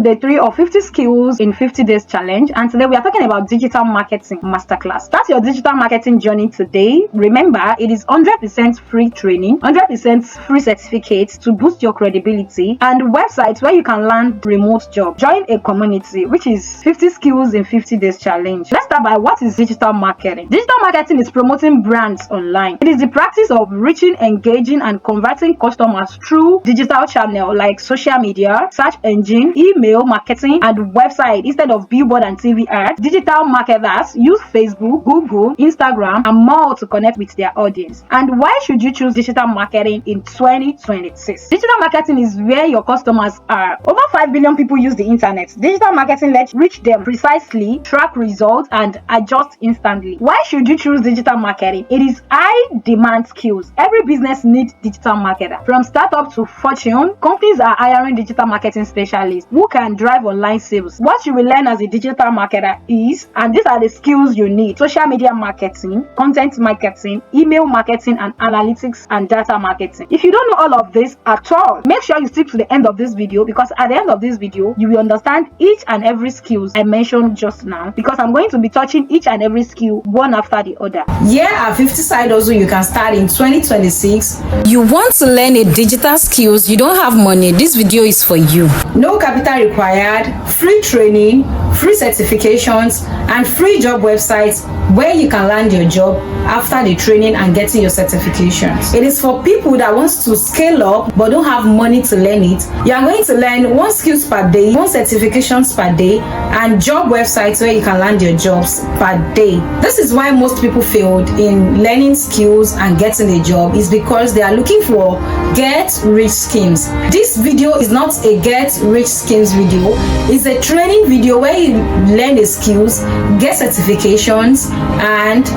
day 3 of 50 skills in 50 days challenge, and today we are talking about digital marketing masterclass. Start your digital marketing journey today. Remember, it is 100% free training, 100% free certificates to boost your credibility, and websites where you can land remote job. Join a community, which is 50 skills in 50 days challenge. Let's start by what is digital marketing. Digital marketing is promoting brands online. It is the practice of reaching, engaging, and converting customers through digital channels like social media, search engine, email marketing, and website instead of billboard and TV ads. Digital marketers use Facebook, Google, Instagram, and more to connect with their audience. And why should you choose digital marketing in 2026? Digital marketing is where your customers are. Over 5 billion people use the internet. Digital marketing lets reach them precisely, track results, and adjust instantly. Why should you choose digital marketing? It is high demand skills. Every business needs digital marketer. From startup to fortune, companies are hiring digital marketing specialists who can drive online sales. What you will learn as a digital marketer is, and these are the skills you need: social media marketing, content marketing, email marketing, and analytics and data marketing. If you don't know all of this at all, make sure you stick to the end of this video, because at the end of this video you will understand each and every skills I mentioned just now, because I'm going to be touching each and every skill one after the other. Here are 50 side hustles you can start in 2026. You want to learn a digital skills, you don't have money, this video is for you. No capital required, free training, free certifications, and free job websites where you can land your job after the training and getting your certifications. It is for people that wants to scale up but don't have money to learn it. You are going to learn 1 skills per day, 1 certifications per day, and job websites where you can land your jobs per day. This is why most people failed in learning skills and getting a job, is because they are looking for get rich schemes. This video is not a get rich schemes video. It's a training video where you learn the skills, get certifications, and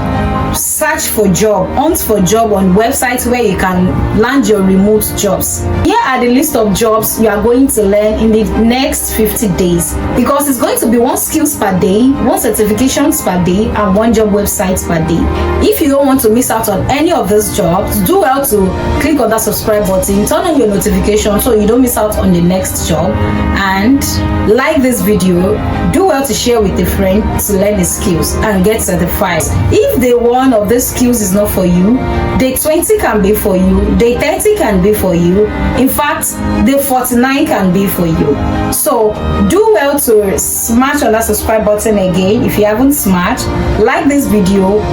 search for job, hunt for job on websites where you can land your remote jobs. Here are the list of jobs you are going to learn in the next 50 days, because it's going to be 1 skills per day, 1 certifications per day, and 1 job website per day. If you don't want to miss out on any of these jobs, do well to click on that subscribe button, turn on your notification so you don't miss out on the next job, and like this video. Do well to share with a friend to learn the skills and get certified. If the one of these skills is not for you, day 20 can be for you, day 30 can be for you, in fact day 49 can be for you. So do well to smash on that subscribe button again if you haven't smashed. Like this video.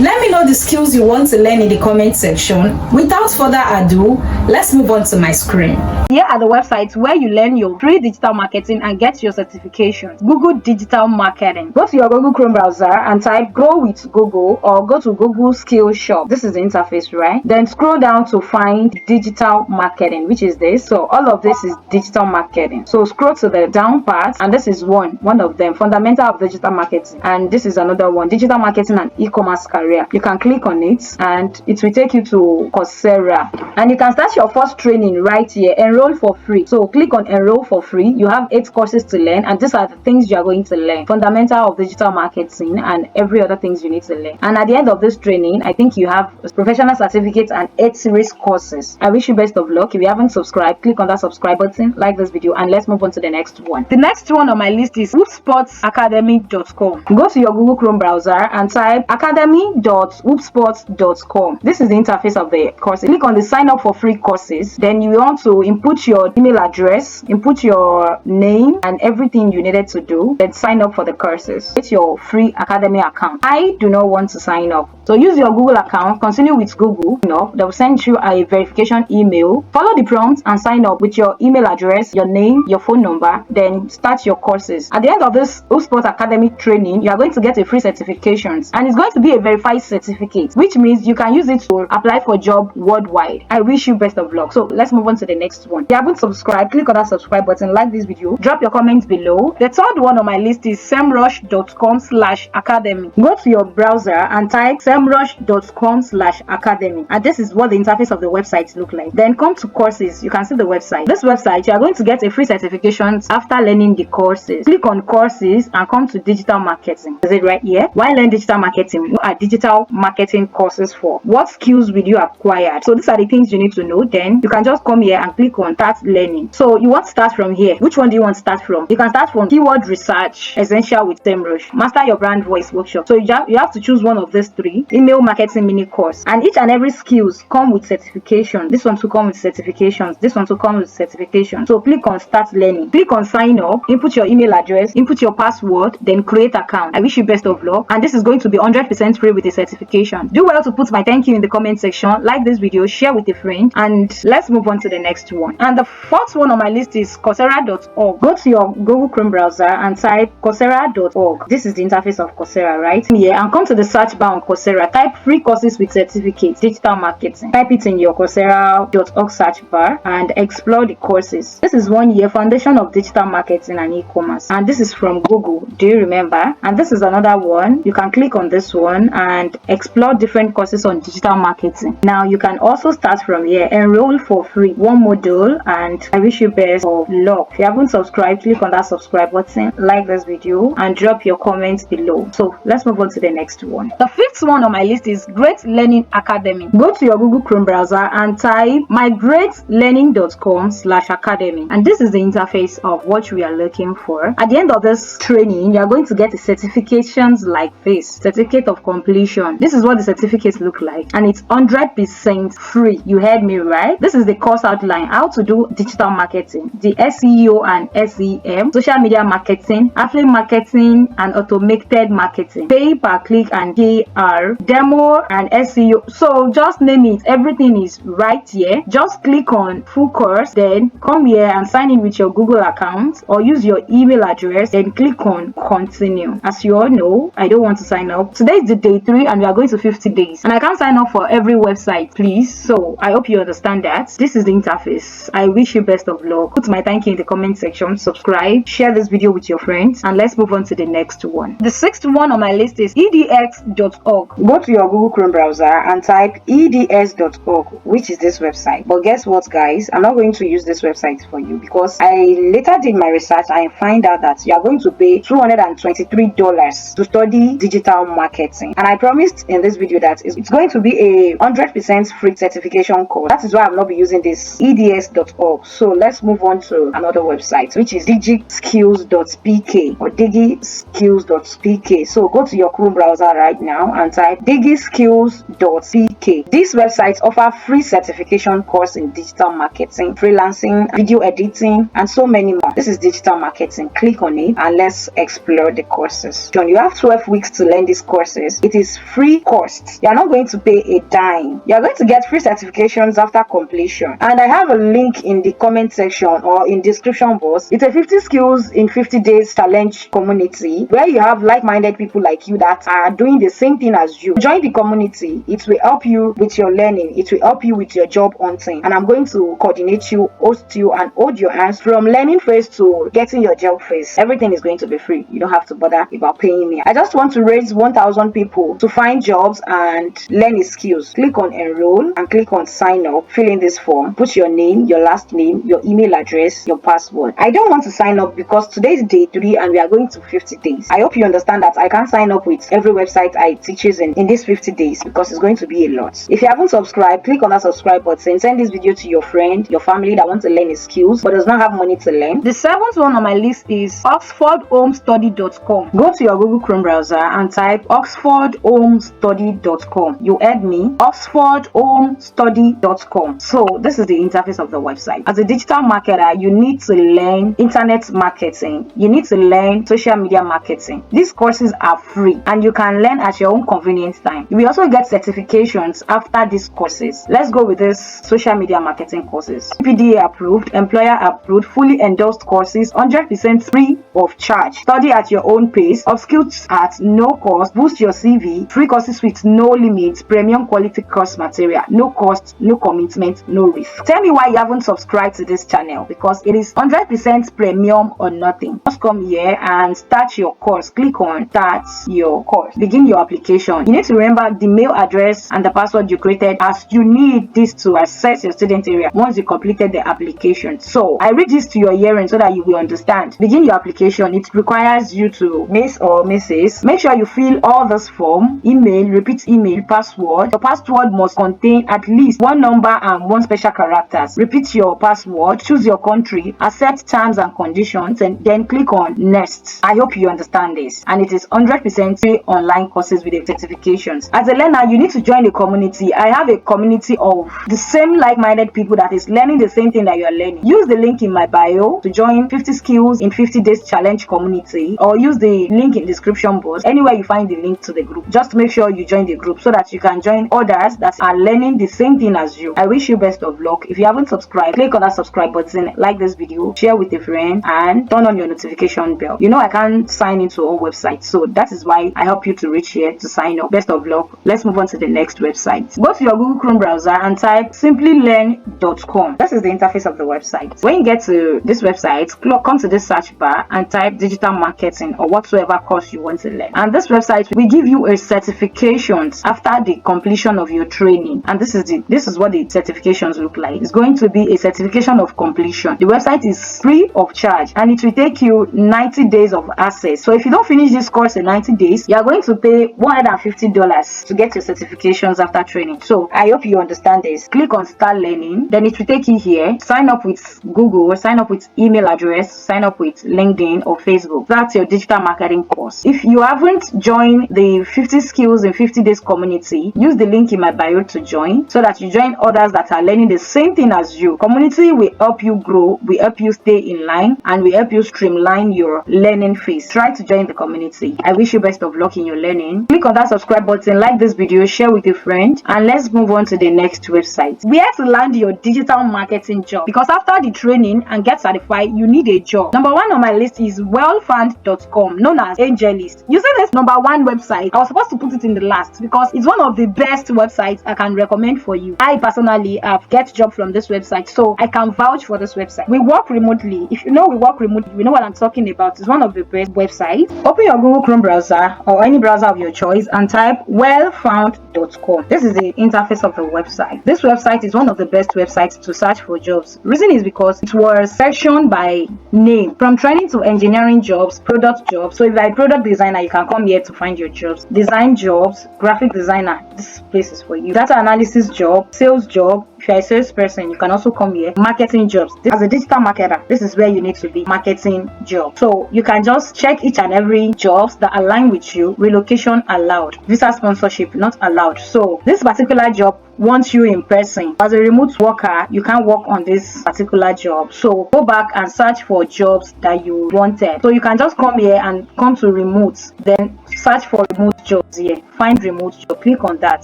Let me know the skills you want to learn in the comment section. Without further ado, let's move on to my screen. Here are the websites where you learn your free digital marketing and get your certifications. Google digital marketing. Go to your Google Chrome browser and type Grow with Google, or go to Google Skills Shop. This is the interface, right? Then scroll down to find digital marketing, which is this. So all of this is digital marketing. So scroll to the down part, and this is one of them, fundamental of digital marketing. And this is another one, digital marketing and e-commerce career. You can click on it and it will take you to Coursera, and you can start your first training right here. Enroll for free. So click on enroll for free. You have 8 courses to learn, and these are the things you are going to learn: fundamental of digital marketing and every other things you need to learn. And at the end of this training, I think you have a professional certificate and 8 series courses. I wish you best of luck. If you haven't subscribed, click on that subscribe button, like this video, and let's move on to the next one. The next one on my list is hoopsportsacademy.com. Go to your Google Chrome browser and type academy.hoopsports.com. This is the interface of the course. Click on the sign up for free courses. Then you want to input your email address, input your name, and everything you needed to do. Then sign up for the courses. It's your free academy account. I do not want to sign up, so use your Google account. Continue with Google. They will send you a verification email. Follow the prompts and sign up with your email address, your name, your phone number. Then start your courses. At the end of this Hoopsports Academy training, you are going to get a free certifications, and it's going to be a verified certificate, which means you can use it to apply for a job worldwide. I wish you best of luck. So let's move on to the next one. If you haven't subscribed, click on that subscribe button, like this video, drop your comments below. The third one on my list is semrush.com/academy. Go to your browser and type semrush.com/academy, and this is what the interface of the website look like. Then come to courses. You can see the website. This website, you are going to get a free certification after learning the courses. Click on courses and come to digital marketing. Is it right here? Why learn digital marketing? What are digital marketing courses for? What skills will you acquire? So these are the things you need to know. Then you can just come here and click on start learning. So you want to start from here. Which one do you want to start start from? You can start from keyword research, essential with SEMrush, master your brand voice workshop. So you have to choose one of these 3. Email marketing mini course, and each and every skills come with certification. This one to come with certifications, this one to come with certification. So click on start learning, click on sign up, input your email address, input your password, then create account. I wish you best of luck, and this is going to be 100% free with a certification. Do well to put my thank you in the comment section, like this video, share with a friend, and let's move on to the next one. And the 4th one on my list is Coursera.org. Go to your Google Chrome browser and type Coursera.org. This is the interface of Coursera right here, and come to the search bar on Coursera, type free courses with certificates, digital marketing. Type it in your Coursera.org search bar and explore the courses. This is 1 year foundation of digital marketing and e-commerce, and this is from Google. Do you remember? And this is another one. You can click on this one and explore different courses on digital marketing. Now you can also start from here, enroll for free, 1 module, and I wish you best of luck. If you haven't subscribed, click on that subscribe button, like this video, and drop your comments below. So let's move on to the next one. The 5th one on my list is Great Learning Academy. Go to your Google Chrome browser and type mygreatlearning.com/academy, and this is the interface of what we are looking for. At the end of this training, you are going to get the certifications like this: certificate of completion. This is what the certificates look like, and it's 100% free. You heard me right? This is the course outline: how to do digital marketing, the SEO and SEM, social media marketing, affiliate marketing, and automated marketing, pay per click and PR, demo and SEO. So just name it, everything is right here. Just click on full course, then come here and sign in with your Google account or use your email address, then click on continue. As you all know, I don't want to sign up. Today is the day 3 and we are going to 50 days, and I can't sign up for every website, please. So I hope you understand that. This is the interface. I wish you best of luck. Put my thank you in the comment section, subscribe, share this video with your friends, and let's move on to the next one. The 6th one on my list is edx.org. Go to your Google Chrome browser and type eds.org, which is this website. But guess what, guys? I'm not going to use this website for you because I later did my research and find out that you are going to pay $223 to study digital marketing. And I promised in this video that it's going to be a 100% free certification course. That is why I'm not be using this eds.org. So let's move on to another website, which is digiskills.pk or digiskills.pk. So go to your Chrome browser right now and type digiskills.pk. These websites offer free certification course in digital marketing, freelancing, video editing, and so many more. This is digital marketing. Click on it and let's explore the courses. John, you have 12 weeks to learn these courses. It is free cost. You are not going to pay a dime. You are going to get free certifications after completion. And I have a link in the comment section or in description box. It's a 50 skills in 50 days challenge community where you have like-minded people like you that are doing the same thing as you. Join the community. It will help you with your learning. It will help you with your job hunting. And I'm going to coordinate you, host you, and hold your hands from learning phase to getting your job phase. Everything is going to be free. You don't have to bother about paying me. I just want to raise 1,000 people to find jobs and learn the skills. Click on enroll and click on sign up. Fill in this form. Put your name, your last name, your email address, your password. I don't want to sign up because today is day 3 and we are going to 50 days. I hope you understand that I can't sign up with every website I teaches in these 50 days because it's going to be a lot. If you haven't subscribed, click on that subscribe button. Send this video to your friend, your family that wants to learn his skills but does not have money to learn. The 7th one on my list is oxfordhomestudy.com. Go to your Google Chrome browser and type oxfordhomestudy.com. You heard me, oxfordhomestudy.com. So this is the interface of the website. As a digital marketer, you need to learn internet marketing. You need to learn social media marketing. These courses are free and you can learn at your own convenience time. You will also get certifications after these courses. Let's go with this social media marketing courses. PDA approved, employer approved, fully endorsed courses, 100% free of charge. Study at your own pace, upskills at no cost, boost your CV, free courses with no limits, premium quality course material, no cost, no commitment, no risk. Tell me why you haven't subscribed to this channel, because it is 100% premium or nothing. Just come here and start your course. Click on start your course. Begin your application. You need to remember the mail address and the password you created, as you need this to access your student area once you completed the application. So I read this to your hearing so that you will understand. Begin your application certification, it requires you to Miss or Mrs. Make sure you fill all this form: email, repeat email, password. Your password must contain at least one number and one special characters. Repeat your password, choose your country, accept terms and conditions, and then click on next. I hope you understand this, and it is 100% free online courses with the certifications. As a learner, you need to join a community. I have a community of the same like-minded people that is learning the same thing that you are learning. Use the link in my bio to join 50 skills in 50 days challenge community, or use the link in the description box, anywhere you find the link to the group. Just make sure you join the group so that you can join others that are learning the same thing as you. I wish you best of luck. If you haven't subscribed, click on that subscribe button, like this video, share with a friend, and turn on your notification bell. You know I can't sign into all websites, so that is why I help you to reach here to sign up. Best of luck. Let's move on to the next website. Go to your Google Chrome browser and type simplylearn.com. This is the interface of the website. When you get to this website, come to this search bar and type digital marketing or whatsoever course you want to learn. And this website will give you a certifications after the completion of your training. And this is what the certifications look like. It's going to be a certification of completion. The website is free of charge and it will take you 90 days of access. So if you don't finish this course in 90 days, you are going to pay $150 to get your certifications after training. So I hope you understand this. Click on start learning, then it will take you here. Sign up with Google, sign up with email address, sign up with LinkedIn or Facebook. That's your digital marketing course. If you haven't joined the 50 skills in 50 days community, use the link in my bio to join so that you join others that are learning the same thing as you. Community will help you grow, will help you stay in line, and will help you streamline your learning phase. Try to join the community. I wish you best of luck in your learning. Click on that subscribe button, like this video, share with a friend, and let's move on to the next website. Where to land your digital marketing job, because after the training and get certified, you need a job. Number one on my list is wellfound.com, known as AngelList. You see this number one website, I was supposed to put it in the last because it's one of the best websites I can recommend for you. I personally have get job from this website, so I can vouch for this website. We work remotely. If you know we work remotely, you know what I'm talking about. It's one of the best websites. Open your Google Chrome browser or any browser of your choice and type wellfound.com. This is the interface of the website. This website is one of the best websites to search for jobs. Reason is because it was sectioned by name, from training to engineering jobs, product jobs. So if you're a product designer, you can come here to find your jobs. Design jobs, graphic designer, this place is for you. Data analysis job, sales job. If you're a salesperson, you can also come here. Marketing jobs. As a digital marketer, this is where you need to be. Marketing job. So you can just check each and every jobs that align with you. Relocation allowed. Visa sponsorship not allowed. So this particular job wants you in person. As a remote worker, you can't work on this particular job. So go back and search for jobs that you wanted. So you can just come here and come to remote, then search for remote jobs here. Find remote job, click on that.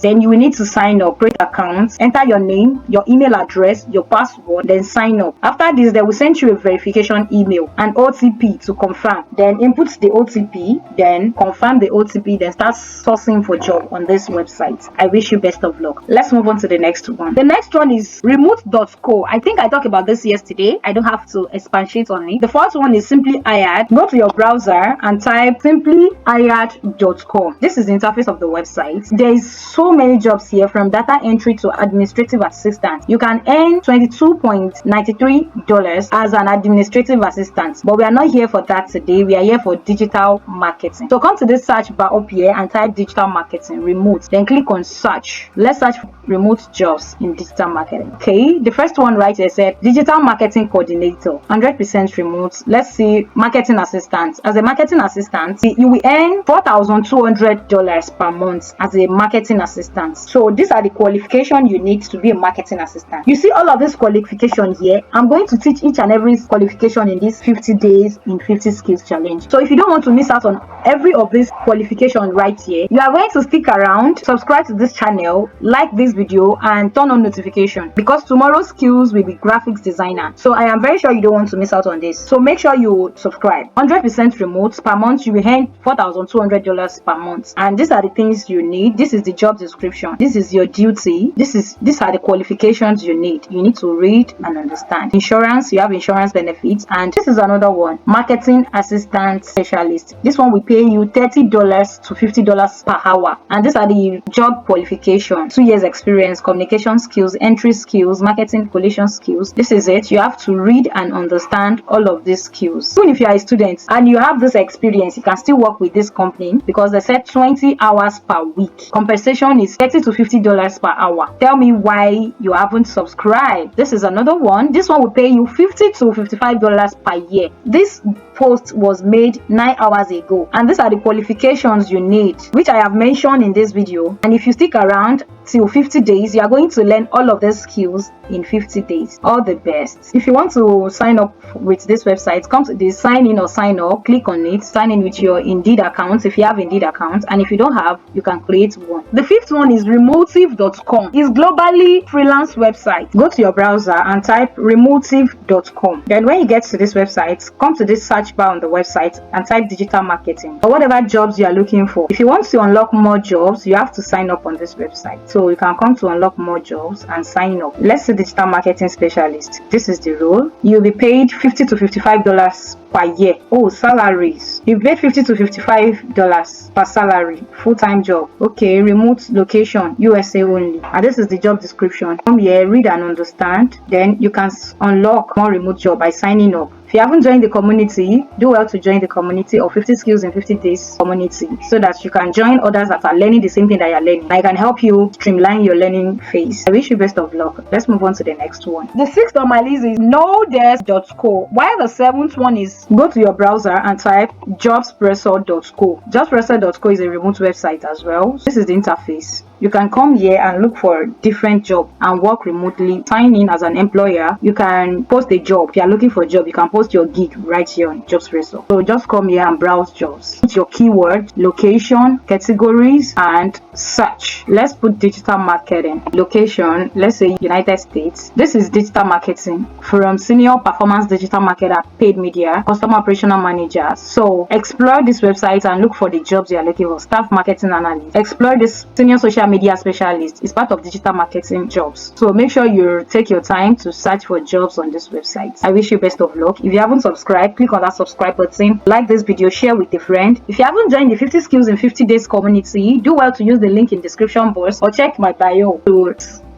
Then you will need to sign up, create accounts, enter your name, your email address, your password, then sign up. After this, they will send you a verification email and OTP to confirm. Then input the OTP, then confirm the OTP, then start sourcing for job on this website. I wish you best of luck. Let's move on to the next one. The next one is remote.co. I think I talked about this yesterday. I don't have to expatiate on it. The first one is Simply Hired. Go to your browser and type simplyhired.com. This is the interface of the website. There is so many jobs here, from data entry to administrative assistant. You can earn $22.93 as an administrative assistant, but we are not here for that today. We are here for digital marketing. So come to this search bar up here and type digital marketing remote, then click on search. Let's search for remote jobs in digital marketing. Okay, the first one right here said digital marketing coordinator, 100% remote. Let's see, marketing assistant. As a marketing assistant, you will earn $4,200 per month as a marketing assistant. So these are the qualifications you need to be a marketing assistant. You see all of this qualification here. I'm going to teach each and every qualification in this 50 days in 50 skills challenge. So if you don't want to miss out on every of these qualifications right here, you are going to stick around, subscribe to this channel, like this video, and turn on notification, because tomorrow's skills will be graphics designer. So I am very sure you don't want to miss out on this. So make sure you subscribe. 100% remote. Per month you will earn $4,200 per month, and these are the things you need. This is the job description. This is your duty. These are the qualifications you need. You need to read and understand. Insurance, you have insurance benefits, and this is another one. Marketing assistant specialist. This one will pay you $30 to $50 per hour, and these are the job qualifications. 2 years experience. experience, communication skills, entry skills, marketing collation skills. This is it. You have to read and understand all of these skills. Even if you are a student and you have this experience, you can still work with this company because they said 20 hours per week. Compensation is $30 to $50 per hour. Tell me why you haven't subscribed. This is another one. This one will pay you $50 to $55 per year. This post was made 9 hours ago, and these are the qualifications you need, which I have mentioned in this video. And if you stick around till 50 days, you are going to learn all of these skills in 50 days. All the best. If you want to sign up with this website, come to the sign in or sign up, click on it, sign in with your Indeed account if you have Indeed account, and if you don't have, you can create one. The fifth one is remotive.com. It's globally freelance website. Go to your browser and type remotive.com. Then when you get to this website, come to this search bar on the website and type digital marketing or whatever jobs you are looking for. If you want to unlock more jobs, you have to sign up on this website. So you can come to unlock more jobs and sign up. Let's say digital marketing specialist. This is the role. You'll be paid $50 to $55 per year. Oh, salaries. You paid $50 to $55 per salary. Full-time job. Okay, remote location, USA only. And this is the job description. Come here, read and understand. Then you can unlock more remote job by signing up. If you haven't joined the community, do well to join the community or 50 skills in 50 days community so that you can join others that are learning the same thing that you're learning. I can help you streamline your learning phase. I wish you best of luck. Let's move on to the next one. The sixth on my list is nodesk.co. While the seventh one is go to your browser and type jobspressor.co. Jobspressor.co is a remote website as well. This is the interface. You can come here and look for different jobs and work remotely. Sign in as an employer. You can post a job. If you are looking for a job, you can post your gig right here on Jobspressor. So just come here and browse jobs. Put your keyword, location, categories, and search. Let's put digital marketing. Location, let's say United States. This is digital marketing from senior performance digital marketer, paid media, customer operational manager. So explore this website and look for the jobs you are looking for. Staff marketing analyst. Explore this senior social media specialist. Is part of digital marketing jobs. So make sure you take your time to search for jobs on this website. I wish you best of luck. If you haven't subscribed, click on that subscribe button. Like this video, share with a friend. If you haven't joined the 50 skills in 50 days community, do well to use the link in description box or check my bio to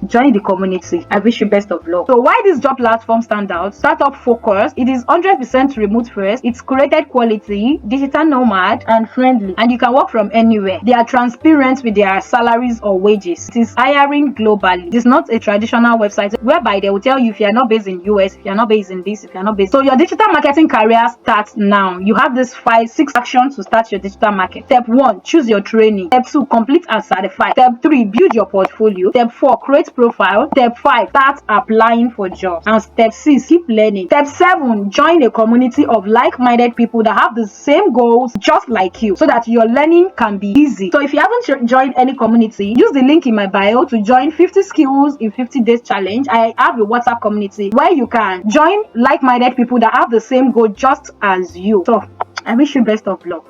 join the community. I wish you best of luck. So why this job platform stand out? Startup focus. It is 100% remote first. It's curated quality, digital nomad, and friendly. And you can work from anywhere. They are transparent with their salaries or wages. It is hiring globally. It is not a traditional website whereby they will tell you if you are not based in US, if you are not based in this, if you are not based. So your digital marketing career starts now. You have this 5-6 actions to start your digital market. Step 1, choose your training. Step 2, complete and certify. Step 3, build your portfolio. Step 4, create profile. Step 5, start applying for jobs. And step 6, keep learning. Step 7, join a community of like-minded people that have the same goals just like you so that your learning can be easy. So if you haven't joined any community, use the link in my bio to join 50 skills in 50 days challenge. I have a WhatsApp community where you can join like-minded people that have the same goal just as you. So I wish you best of luck.